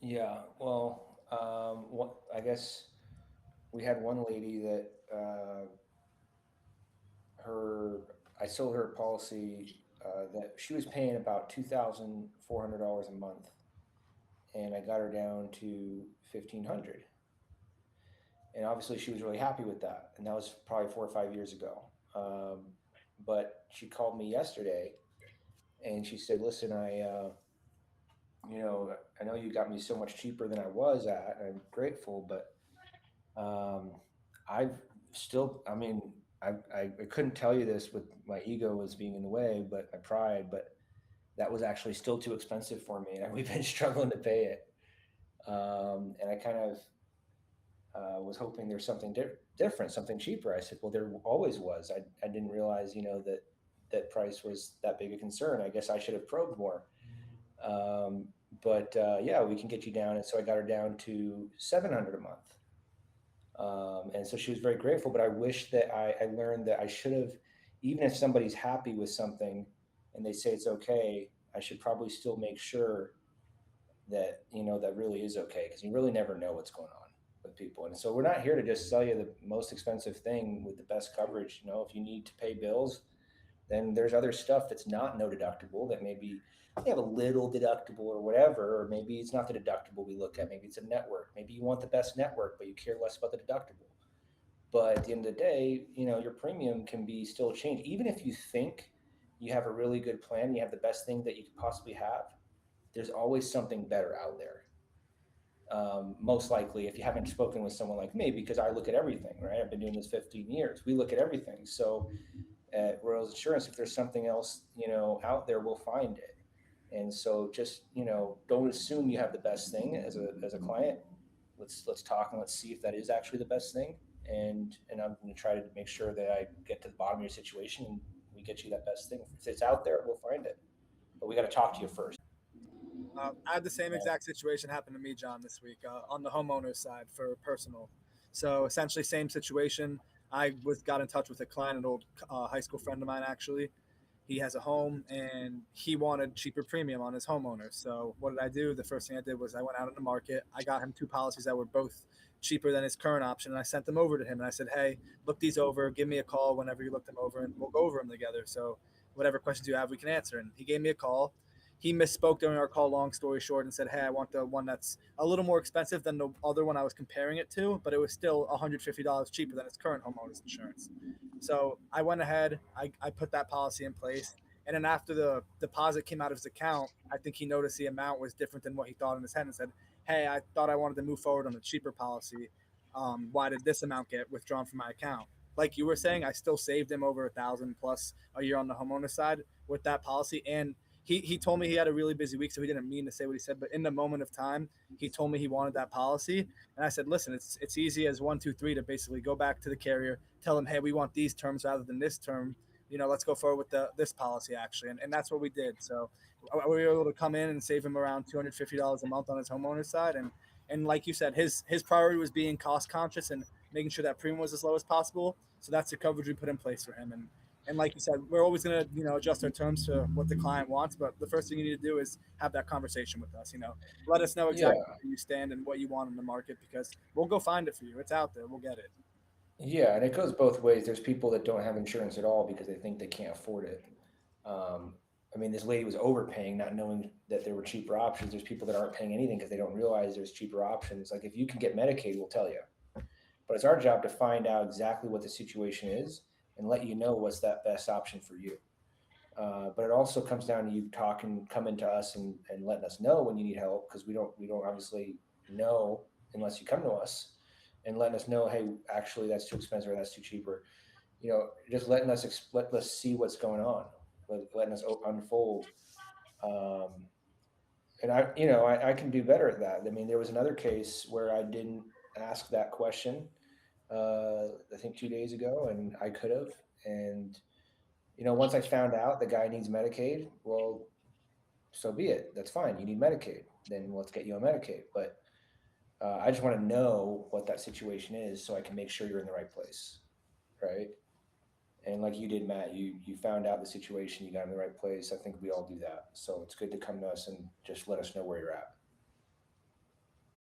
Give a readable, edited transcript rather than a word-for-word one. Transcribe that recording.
Yeah. Well, I guess we had one lady that her I sold her a policy that she was paying about $2,400 a month, and I got her down to 1,500. And obviously, she was really happy with that, and that was probably 4 or 5 years ago. But she called me yesterday, and she said, "Listen, I know you got me so much cheaper than I was at. And I'm grateful, but um, I've still, I mean, I couldn't tell you this with my ego was being in the way, but my pride, but that was actually still too expensive for me, and we've been struggling to pay it. And I kind of was hoping there's something different, something cheaper." I said, "Well, there always was. I didn't realize, that that price was that big a concern. I guess I should have probed more." Um, but yeah, we can get you down. And so I got her down to 700 a month. And so she was very grateful. But I wish that I learned that I should have, even if somebody's happy with something and they say it's okay, I should probably still make sure that that really is okay, because you really never know what's going on with people. And so we're not here to just sell you the most expensive thing with the best coverage. If you need to pay bills, then there's other stuff that's not no deductible, that maybe they have a little deductible or whatever, or maybe it's not the deductible we look at, maybe it's a network, maybe you want the best network but you care less about the deductible. But at the end of the day, your premium can be still changed. Even if you think you have a really good plan, you have the best thing that you could possibly have, there's always something better out there. Most likely, if you haven't spoken with someone like me, because I look at everything, right? I've been doing this 15 years. We look at everything. So at Royals Insurance, if there's something else, out there, we'll find it. And so just, don't assume you have the best thing as a client. Let's talk and let's see if that is actually the best thing. And I'm going to try to make sure that I get to the bottom of your situation and we get you that best thing. If it's out there, we'll find it. But we got to talk to you first. I had the same exact situation happen to me, John, this week on the homeowner side for personal. So essentially, same situation. I was got in touch with a client, an old high school friend of mine. Actually, he has a home and he wanted cheaper premium on his homeowner. So what did I do? The first thing I did was I went out in the market. I got him two policies that were both cheaper than his current option, and I sent them over to him. And I said, "Hey, look these over. Give me a call whenever you look them over, and we'll go over them together. So whatever questions you have, we can answer." And he gave me a call. He misspoke during our call, long story short, and said, "Hey, I want the one that's a little more expensive than the other one I was comparing it to, but it was still $150 cheaper than its current homeowner's insurance." So I went ahead, I put that policy in place. And then after the deposit came out of his account, I think he noticed the amount was different than what he thought in his head and said, "Hey, I thought I wanted to move forward on a cheaper policy. Why did this amount get withdrawn from my account?" Like you were saying, I still saved him over 1,000 plus a year on the homeowner side with that policy. And he told me he had a really busy week, so he didn't mean to say what he said. But in the moment of time, he told me he wanted that policy, and I said, "Listen, it's easy as one, two, three to basically go back to the carrier, tell them, hey, we want these terms rather than this term. Let's go forward with this policy actually." And that's what we did. So we were able to come in and save him around $250 a month on his homeowner side. And like you said, his priority was being cost conscious and making sure that premium was as low as possible. So that's the coverage we put in place for him. And like you said, we're always going to adjust our terms to what the client wants. But the first thing you need to do is have that conversation with us. Let us know Yeah. exactly where you stand and what you want in the market, because we'll go find it for you. It's out there. We'll get it. Yeah, and it goes both ways. There's people that don't have insurance at all because they think they can't afford it. Um, I mean, this lady was overpaying, not knowing that there were cheaper options. There's people that aren't paying anything because they don't realize there's cheaper options. Like if you can get Medicaid, we'll tell you. But it's our job to find out exactly what the situation is and let you know what's that best option for you. But it also comes down to you talking, coming to us and letting us know when you need help, because we don't obviously know unless you come to us and letting us know, hey, actually that's too expensive or that's too cheaper. Just let us see what's going on, letting us unfold. Um, and I can do better at that. I mean, there was another case where I didn't ask that question. I think 2 days ago, and I could have. And once I found out the guy needs Medicaid, well, so be it. That's fine. You need Medicaid, then let's get you on Medicaid. But I just want to know what that situation is so I can make sure you're in the right place, right? And like you did, Matt, you found out the situation, you got in the right place. I think we all do that. So it's good to come to us and just let us know where you're at.